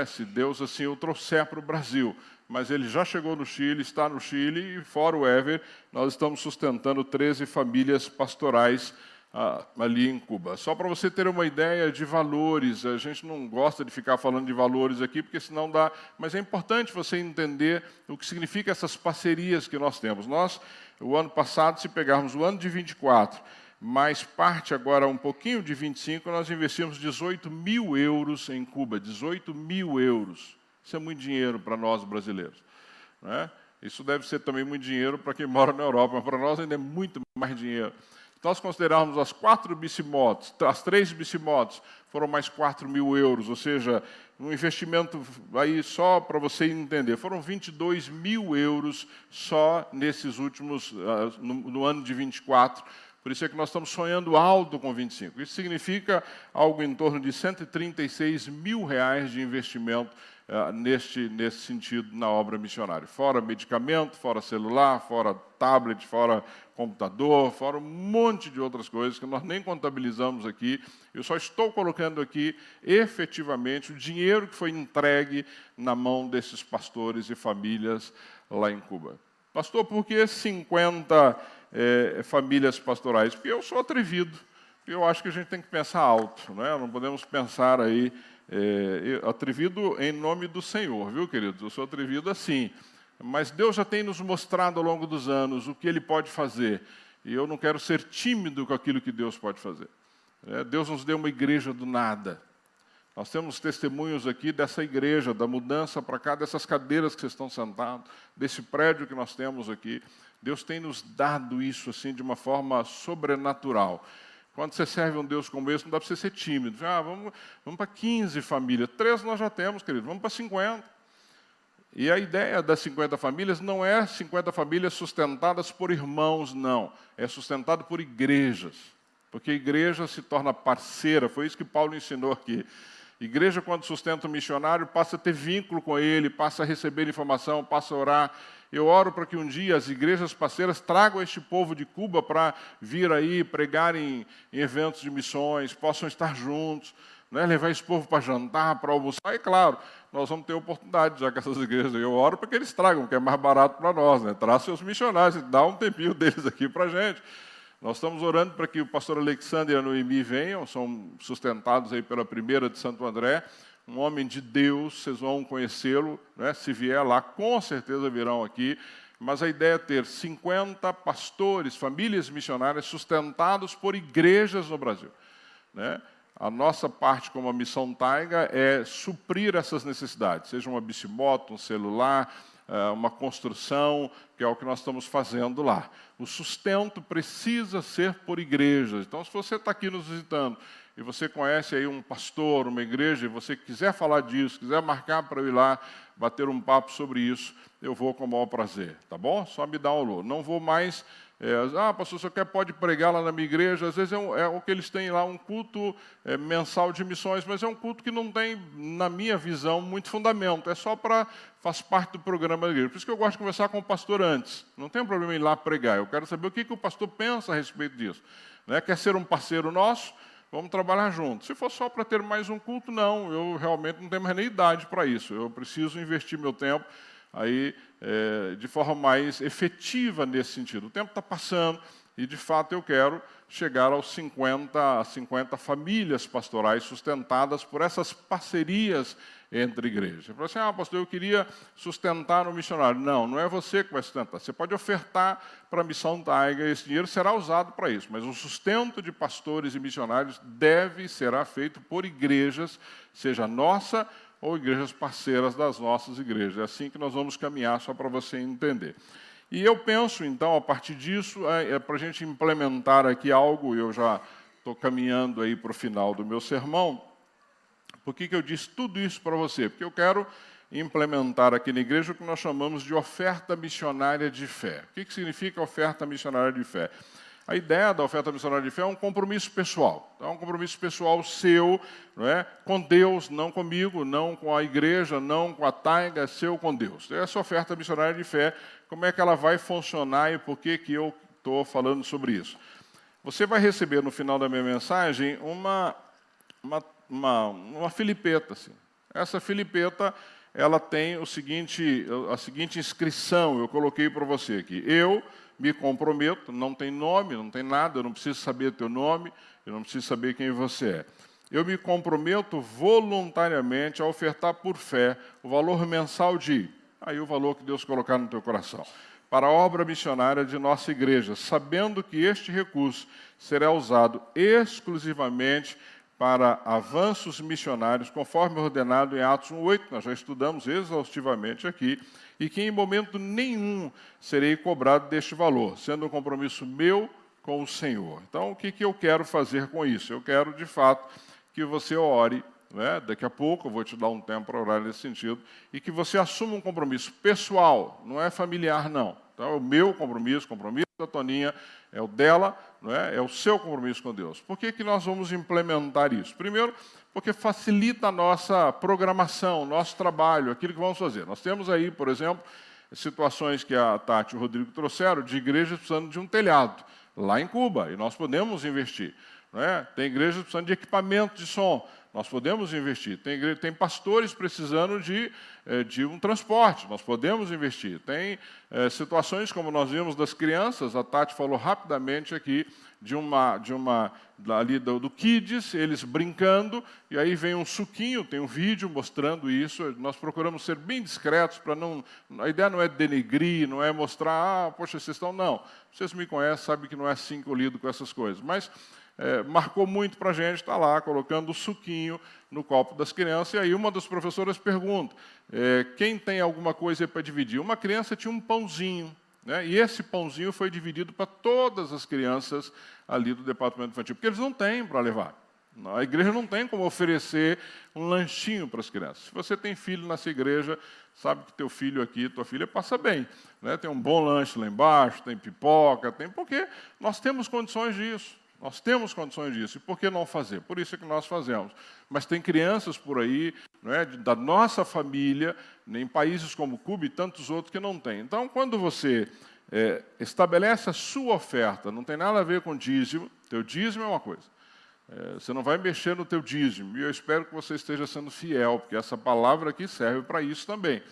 se Deus assim o trouxer para o Brasil. Mas ele já chegou no Chile, está no Chile, e fora o Ever, nós estamos sustentando 13 famílias pastorais ali em Cuba. Só para você ter uma ideia de valores, a gente não gosta de ficar falando de valores aqui, porque senão dá, mas é importante você entender o que significa essas parcerias que nós temos. Nós, o ano passado, se pegarmos o ano de 24, mais parte agora um pouquinho de 25, nós investimos 18 mil euros em Cuba, 18 mil euros. Isso é muito dinheiro para nós brasileiros. Isso deve ser também muito dinheiro para quem mora na Europa, mas para nós ainda é muito mais dinheiro. Se nós considerarmos as 4 bicimotos, as 3 bicimotos, foram mais 4 mil euros, ou seja, um investimento aí só para você entender, foram 22 mil euros só nesses últimos, no ano de 24. Por isso é que nós estamos sonhando alto com 25. Isso significa algo em torno de 136 mil reais de investimento nesse sentido na obra missionária. Fora medicamento, fora celular, fora tablet, fora computador, fora um monte de outras coisas que nós nem contabilizamos aqui. Eu só estou colocando aqui, efetivamente, o dinheiro que foi entregue na mão desses pastores e famílias lá em Cuba. Pastor, por que 50 famílias pastorais? Porque eu sou atrevido. Eu acho que a gente tem que pensar alto. Não podemos pensar aí atrevido em nome do Senhor, viu, queridos? Eu sou atrevido assim. Mas Deus já tem nos mostrado ao longo dos anos o que Ele pode fazer. E eu não quero ser tímido com aquilo que Deus pode fazer. Deus nos deu uma igreja do nada. Nós temos testemunhos aqui dessa igreja, da mudança para cá, dessas cadeiras que vocês estão sentados, desse prédio que nós temos aqui. Deus tem nos dado isso assim de uma forma sobrenatural. Quando você serve um Deus como esse, não dá para você ser tímido. Vamos para 15 famílias. 13 nós já temos, querido. Vamos para 50. E a ideia das 50 famílias não é 50 famílias sustentadas por irmãos, não. É sustentado por igrejas. Porque a igreja se torna parceira. Foi isso que Paulo ensinou aqui. Igreja, quando sustenta o missionário, passa a ter vínculo com ele, passa a receber informação, passa a orar. Eu oro para que um dia as igrejas parceiras tragam este povo de Cuba para vir aí pregar em eventos de missões, possam estar juntos, né, levar esse povo para jantar, para almoçar. E claro, nós vamos ter oportunidade, já que essas igrejas, eu oro para que eles tragam, que é mais barato para nós, né? Traz seus missionários, dá um tempinho deles aqui para a gente. Nós estamos orando para que o pastor Alexandre e a Noemi venham, são sustentados aí pela primeira de Santo André, um homem de Deus, vocês vão conhecê-lo, né? Se vier lá, com certeza virão aqui. Mas a ideia é ter 50 pastores, famílias missionárias sustentados por igrejas no Brasil, né? A nossa parte como a Missão Taiga é suprir essas necessidades, seja uma bicimoto, um celular, uma construção, que é o que nós estamos fazendo lá. O sustento precisa ser por igrejas. Então, se você está aqui nos visitando e você conhece aí um pastor, uma igreja, e você quiser falar disso, quiser marcar para eu ir lá, bater um papo sobre isso, eu vou com o maior prazer, tá bom? Só me dá um alô. Não vou mais... pastor, você pode pregar lá na minha igreja? Às vezes é o que eles têm lá, um culto mensal de missões, mas é um culto que não tem, na minha visão, muito fundamento. É só faz parte do programa da igreja. Por isso que eu gosto de conversar com o pastor antes. Não tem problema em ir lá pregar. Eu quero saber o que o pastor pensa a respeito disso. Né? Quer ser um parceiro nosso? Vamos trabalhar juntos. Se for só para ter mais um culto, não. Eu realmente não tenho mais nem idade para isso. Eu preciso investir meu tempo aí de forma mais efetiva nesse sentido. O tempo está passando e, de fato, eu quero chegar aos 50 famílias pastorais sustentadas por essas parcerias entre igrejas. Eu falo assim, pastor, eu queria sustentar um missionário. Não, não é você que vai sustentar. Você pode ofertar para a Missão Taiga, esse dinheiro será usado para isso, mas o sustento de pastores e missionários será feito por igrejas, seja nossa ou igrejas parceiras das nossas igrejas. É assim que nós vamos caminhar, só para você entender. E eu penso, então, a partir disso, para a gente implementar aqui algo, eu já estou caminhando aí para o final do meu sermão. Por que eu disse tudo isso para você? Porque eu quero implementar aqui na igreja o que nós chamamos de oferta missionária de fé. O que significa oferta missionária de fé? A ideia da oferta missionária de fé é um compromisso pessoal. Então, é um compromisso pessoal seu, não é? Com Deus, não comigo, não com a igreja, não com a Taiga, é seu com Deus. Essa oferta missionária de fé, como é que ela vai funcionar e por que eu estou falando sobre isso? Você vai receber no final da minha mensagem uma filipeta. Assim. Essa filipeta ela tem a seguinte inscrição, eu coloquei para você aqui. Eu me comprometo, não tem nome, não tem nada, eu não preciso saber teu nome, eu não preciso saber quem você é. Eu me comprometo voluntariamente a ofertar por fé o valor mensal aí o valor que Deus colocar no teu coração, para a obra missionária de nossa igreja, sabendo que este recurso será usado exclusivamente para avanços missionários, conforme ordenado em Atos 1:8, nós já estudamos exaustivamente aqui, e que em momento nenhum serei cobrado deste valor, sendo um compromisso meu com o Senhor. Então, o que eu quero fazer com isso? Eu quero, de fato, que você ore, né? Daqui a pouco eu vou te dar um tempo para orar nesse sentido, e que você assuma um compromisso pessoal, não é familiar, não. Então, é o meu compromisso da Toninha, é o dela, não é? É o seu compromisso com Deus. Por que nós vamos implementar isso? Primeiro, porque facilita a nossa programação, nosso trabalho, aquilo que vamos fazer. Nós temos aí, por exemplo, situações que a Tati e o Rodrigo trouxeram de igrejas precisando de um telhado, lá em Cuba, e nós podemos investir. Não é? Tem igrejas precisando de equipamento de som, nós podemos investir. Tem pastores precisando de um transporte, nós podemos investir. Tem situações como nós vimos das crianças, a Tati falou rapidamente aqui, ali do Kids, eles brincando, e aí vem um suquinho, tem um vídeo mostrando isso. Nós procuramos ser bem discretos, para não... A ideia não é denegrir, não é mostrar, poxa, vocês estão... Não, vocês me conhecem, sabem que não é assim que eu lido com essas coisas. Mas marcou muito para a gente, está lá, colocando o suquinho no copo das crianças, e aí uma das professoras pergunta, quem tem alguma coisa para dividir? Uma criança tinha um pãozinho, né? E esse pãozinho foi dividido para todas as crianças ali do departamento infantil, porque eles não têm para levar. A igreja não tem como oferecer um lanchinho para as crianças. Se você tem filho nessa igreja, sabe que teu filho aqui, tua filha passa bem, né? Tem um bom lanche lá embaixo, tem pipoca, porque nós temos condições disso. Nós temos condições disso. E por que não fazer? Por isso é que nós fazemos. Mas tem crianças por aí, não é, da nossa família, em países como Cuba e tantos outros que não têm. Então, quando você estabelece a sua oferta, não tem nada a ver com dízimo, teu dízimo é uma coisa. Você não vai mexer no teu dízimo. E eu espero que você esteja sendo fiel, porque essa palavra aqui serve para isso também.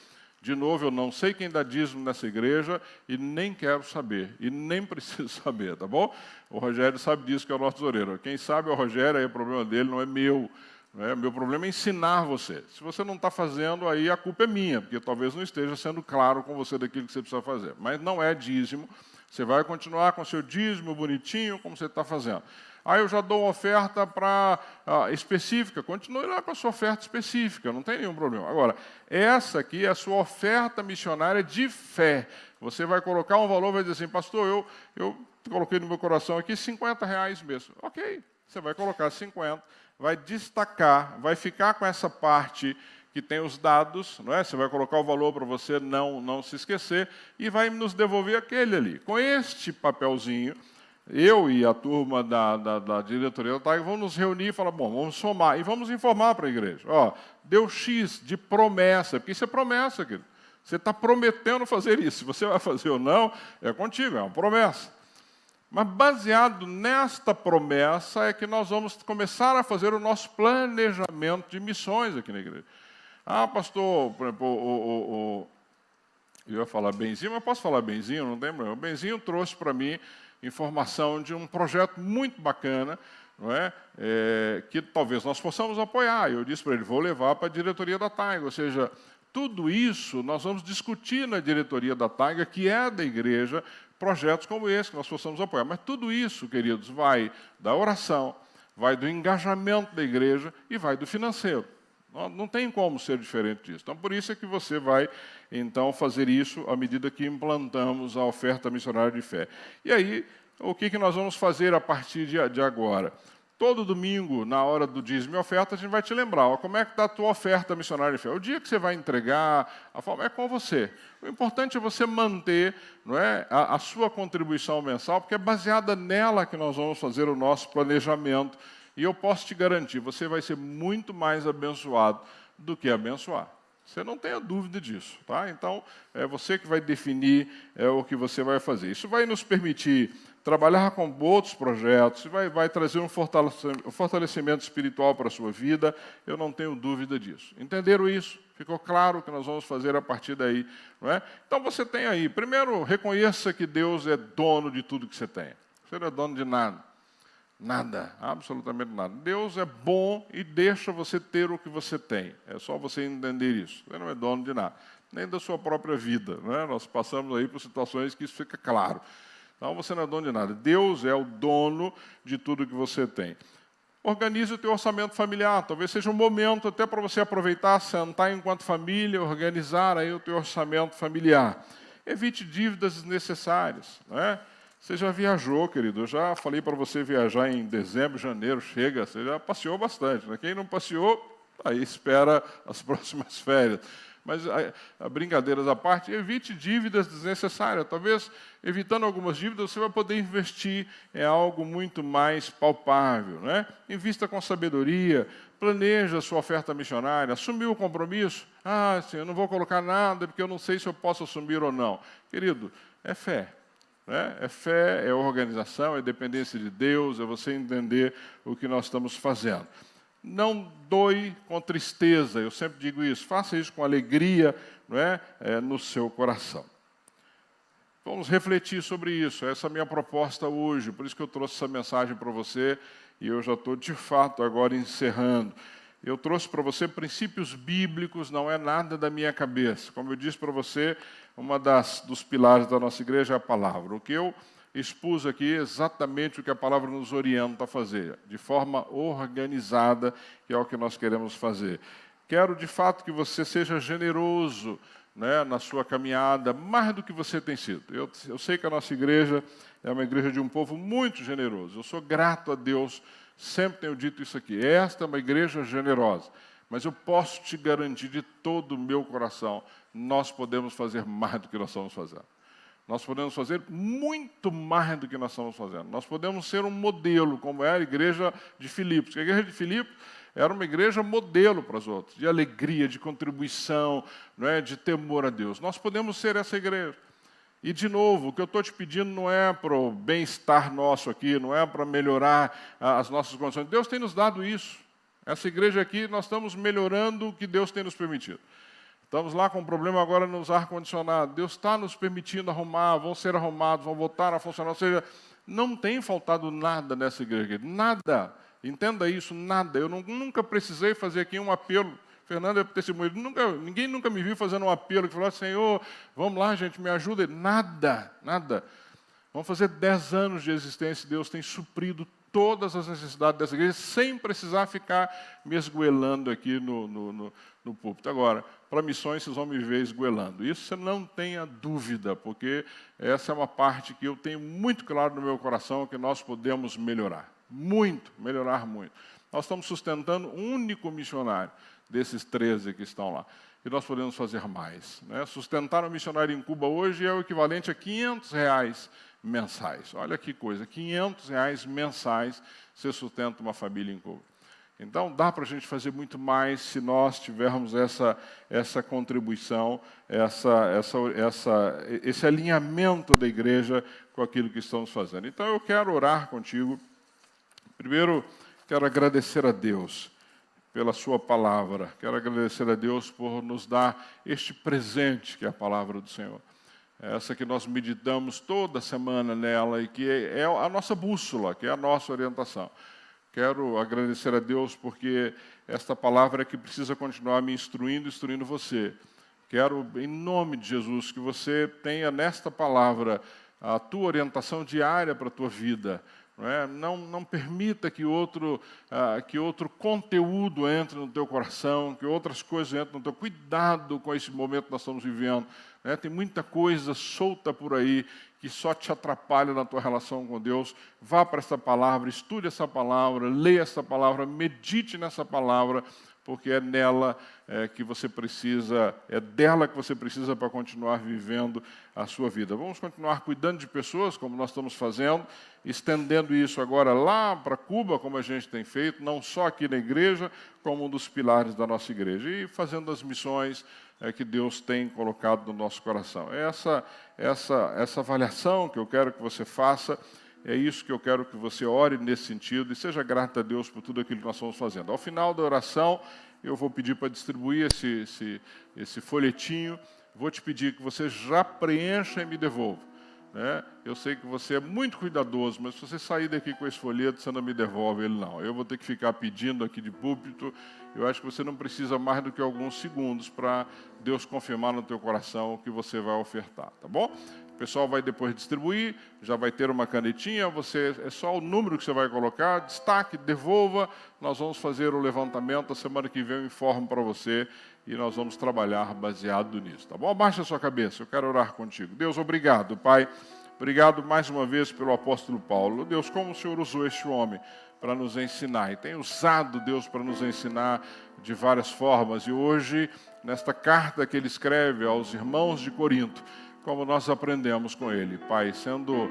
De novo, eu não sei quem dá dízimo nessa igreja e nem quero saber, e nem preciso saber, tá bom? O Rogério sabe disso, que é o nosso tesoureiro. Quem sabe é o Rogério, aí o problema dele não é meu. Né? Meu problema é ensinar você. Se você não está fazendo, aí a culpa é minha, porque talvez não esteja sendo claro com você daquilo que você precisa fazer. Mas não é dízimo. Você vai continuar com o seu dízimo bonitinho, como você está fazendo. Aí eu já dou uma oferta específica, continue lá com a sua oferta específica, não tem nenhum problema. Agora, essa aqui é a sua oferta missionária de fé. Você vai colocar um valor, vai dizer assim, pastor, eu coloquei no meu coração aqui R$50 mesmo. Ok, você vai colocar 50, vai destacar, vai ficar com essa parte que tem os dados, não é? Você vai colocar o valor para você não se esquecer e vai nos devolver aquele ali. Com este papelzinho, eu e a turma da diretoria da TAG vamos nos reunir e falar, bom, vamos somar e vamos informar para a igreja. Ó, deu X de promessa, porque isso é promessa, querido. Você está prometendo fazer isso. Se você vai fazer ou não, é contigo, é uma promessa. Mas baseado nesta promessa é que nós vamos começar a fazer o nosso planejamento de missões aqui na igreja. Ah, pastor, por exemplo, eu ia falar Benzinho, mas posso falar Benzinho, não tem problema. O Benzinho trouxe para mim informação de um projeto muito bacana, não é? Que talvez nós possamos apoiar. Eu disse para ele, vou levar para a diretoria da Taiga. Ou seja, tudo isso nós vamos discutir na diretoria da Taiga, que é da igreja, projetos como esse que nós possamos apoiar. Mas tudo isso, queridos, vai da oração, vai do engajamento da igreja e vai do financeiro. Não tem como ser diferente disso. Então, por isso é que você vai, então, fazer isso à medida que implantamos a oferta missionária de fé. E aí, o que nós vamos fazer a partir de agora? Todo domingo, na hora do dízimo e oferta, a gente vai te lembrar, ó, como é que está a tua oferta missionária de fé. O dia que você vai entregar, a forma é com você. O importante é você manter, não é, a sua contribuição mensal, porque é baseada nela que nós vamos fazer o nosso planejamento. E eu posso te garantir, você vai ser muito mais abençoado do que abençoar. Você não tenha dúvida disso. Tá? Então, é você que vai definir o que você vai fazer. Isso vai nos permitir trabalhar com outros projetos, vai trazer um fortalecimento espiritual para a sua vida, eu não tenho dúvida disso. Entenderam isso? Ficou claro o que nós vamos fazer a partir daí. Não é? Então, você tem aí, primeiro, reconheça que Deus é dono de tudo que você tem. Você não é dono de nada. Nada, absolutamente nada. Deus é bom e deixa você ter o que você tem. É só você entender isso. Você não é dono de nada, nem da sua própria vida. Não é? Nós passamos aí por situações que isso fica claro. Então, você não é dono de nada. Deus é o dono de tudo que você tem. Organize o teu orçamento familiar. Talvez seja um momento até para você aproveitar, sentar enquanto família, organizar aí o teu orçamento familiar. Evite dívidas desnecessárias. Não é? Você já viajou, querido. Eu já falei para você viajar em dezembro, janeiro, chega. Você já passeou bastante. Né? Quem não passeou, aí espera as próximas férias. Mas, brincadeiras à parte, evite dívidas desnecessárias. Talvez, evitando algumas dívidas, você vai poder investir em algo muito mais palpável. Né? Invista com sabedoria, planeja a sua oferta missionária, assumiu o compromisso. Ah, sim, eu não vou colocar nada, porque eu não sei se eu posso assumir ou não. Querido, é fé. É fé, é organização, é dependência de Deus, é você entender o que nós estamos fazendo. Não doe com tristeza, eu sempre digo isso, faça isso com alegria, não é? No seu coração. Vamos refletir sobre isso, essa é a minha proposta hoje, por isso que eu trouxe essa mensagem para você, e eu já estou, de fato, agora encerrando. Eu trouxe para você princípios bíblicos, não é nada da minha cabeça. Como eu disse para você, dos pilares da nossa igreja é a palavra. O que eu expus aqui é exatamente o que a palavra nos orienta a fazer, de forma organizada, que é o que nós queremos fazer. Quero, de fato, que você seja generoso, né, na sua caminhada, mais do que você tem sido. Eu sei que a nossa igreja é uma igreja de um povo muito generoso. Eu sou grato a Deus, sempre tenho dito isso aqui. Esta é uma igreja generosa. Mas eu posso te garantir de todo o meu coração, nós podemos fazer mais do que nós estamos fazendo. Nós podemos fazer muito mais do que nós estamos fazendo. Nós podemos ser um modelo, como é a igreja de Filipos. A igreja de Filipos era uma igreja modelo para os outros, de alegria, de contribuição, não é? De temor a Deus. Nós podemos ser essa igreja. E, de novo, o que eu estou te pedindo não é para o bem-estar nosso aqui, não é para melhorar as nossas condições. Deus tem nos dado isso. Essa igreja aqui, nós estamos melhorando o que Deus tem nos permitido. Estamos lá com um problema agora nos ar-condicionados. Deus está nos permitindo arrumar, vão ser arrumados, vão voltar a funcionar. Ou seja, não tem faltado nada nessa igreja aqui. Nada. Entenda isso, nada. Eu nunca precisei fazer aqui um apelo. Fernando é testemunho. Ninguém nunca me viu fazendo um apelo que falou, Senhor, vamos lá, gente, me ajuda. Nada, nada. Vamos fazer 10 anos de existência. Deus tem suprido todas as necessidades dessa igreja, sem precisar ficar me esgoelando aqui no púlpito. Agora, para missões, vocês vão me ver esgoelando. Isso você não tenha dúvida, porque essa é uma parte que eu tenho muito claro no meu coração, que nós podemos melhorar. Melhorar muito. Nós estamos sustentando um único missionário desses 13 que estão lá. E nós podemos fazer mais. Né? Sustentar um missionário em Cuba hoje é o equivalente a R$500 mensais. Olha que coisa, R$500 mensais você sustenta uma família em Cuba. Então, dá para a gente fazer muito mais se nós tivermos essa contribuição, esse alinhamento da igreja com aquilo que estamos fazendo. Então, eu quero orar contigo. Primeiro, quero agradecer a Deus pela sua palavra. Quero agradecer a Deus por nos dar este presente que é a palavra do Senhor. Essa que nós meditamos toda semana nela e que é a nossa bússola, que é a nossa orientação. Quero agradecer a Deus porque esta palavra é que precisa continuar me instruindo você. Quero, em nome de Jesus, que você tenha nesta palavra a tua orientação diária para a tua vida. Não permita que outro conteúdo entre no teu coração, que outras coisas entrem no teu... Cuidado com esse momento que nós estamos vivendo. Tem muita coisa solta por aí que só te atrapalha na tua relação com Deus. Vá para essa palavra, estude essa palavra, leia essa palavra, medite nessa palavra, porque é nela que você precisa, é dela que você precisa para continuar vivendo a sua vida. Vamos continuar cuidando de pessoas, como nós estamos fazendo, estendendo isso agora lá para Cuba, como a gente tem feito, não só aqui na igreja, como um dos pilares da nossa igreja, e fazendo as missões que Deus tem colocado no nosso coração. Essa avaliação que eu quero que você faça, é isso que eu quero que você ore nesse sentido e seja grato a Deus por tudo aquilo que nós estamos fazendo. Ao final da oração, eu vou pedir para distribuir esse folhetinho. Vou te pedir que você já preencha e me devolva. Eu sei que você é muito cuidadoso, mas se você sair daqui com esse folheto, você não me devolve ele, não. Eu vou ter que ficar pedindo aqui de púlpito. Eu acho que você não precisa mais do que alguns segundos para Deus confirmar no teu coração o que você vai ofertar, tá bom? O pessoal vai depois distribuir, já vai ter uma canetinha, é só o número que você vai colocar, destaque, devolva, nós vamos fazer o levantamento, a semana que vem eu informo para você e nós vamos trabalhar baseado nisso, tá bom? Abaixa a sua cabeça, eu quero orar contigo. Deus, obrigado, Pai, obrigado mais uma vez pelo apóstolo Paulo. Deus, como o Senhor usou este homem para nos ensinar, e tem usado Deus para nos ensinar de várias formas, e hoje, nesta carta que ele escreve aos irmãos de Corinto, como nós aprendemos com ele, Pai, sendo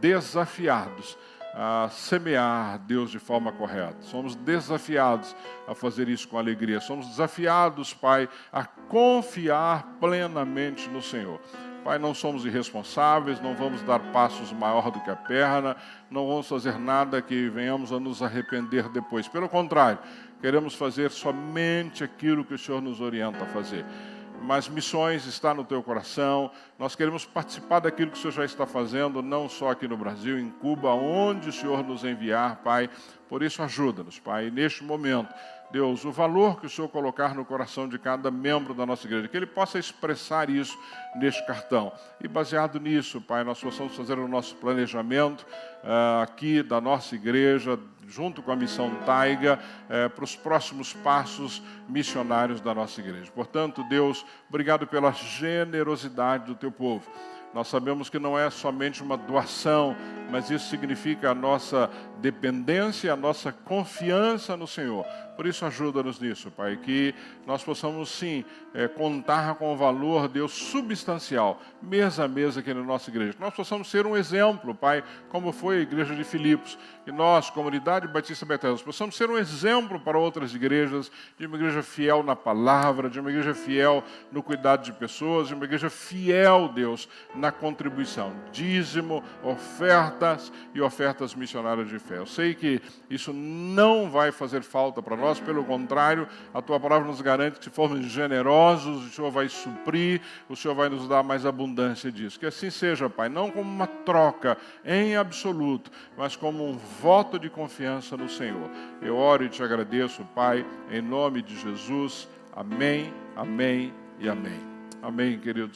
desafiados a semear Deus de forma correta. Somos desafiados a fazer isso com alegria. Somos desafiados, Pai, a confiar plenamente no Senhor. Pai, não somos irresponsáveis, não vamos dar passos maior do que a perna, não vamos fazer nada que venhamos a nos arrepender depois. Pelo contrário, queremos fazer somente aquilo que o Senhor nos orienta a fazer. Mas missões está no teu coração, nós queremos participar daquilo que o Senhor já está fazendo, não só aqui no Brasil, em Cuba, onde o Senhor nos enviar, Pai. Por isso, ajuda-nos, Pai, e neste momento, Deus, o valor que o Senhor colocar no coração de cada membro da nossa igreja, que ele possa expressar isso neste cartão. E baseado nisso, Pai, nós possamos fazer o nosso planejamento aqui da nossa igreja, junto com a missão Taiga, para os próximos passos missionários da nossa igreja. Portanto, Deus, obrigado pela generosidade do teu povo. Nós sabemos que não é somente uma doação mas isso significa a nossa dependência, a nossa confiança no Senhor. Por isso, ajuda-nos nisso, Pai, que nós possamos, sim, contar com o valor, Deus, substancial, mês a mês aqui na nossa igreja. Que nós possamos ser um exemplo, Pai, como foi a igreja de Filipos. Que nós, comunidade Batista Bethesda, possamos ser um exemplo para outras igrejas, de uma igreja fiel na palavra, de uma igreja fiel no cuidado de pessoas, de uma igreja fiel, Deus, na contribuição. Dízimo, ofertas e ofertas missionárias de fé. Eu sei que isso não vai fazer falta para nós, pelo contrário, a Tua palavra nos garante que se formos generosos, o Senhor vai suprir, o Senhor vai nos dar mais abundância disso. Que assim seja, Pai, não como uma troca em absoluto, mas como um voto de confiança no Senhor. Eu oro e te agradeço, Pai, em nome de Jesus. Amém, amém e amém. Amém, queridos.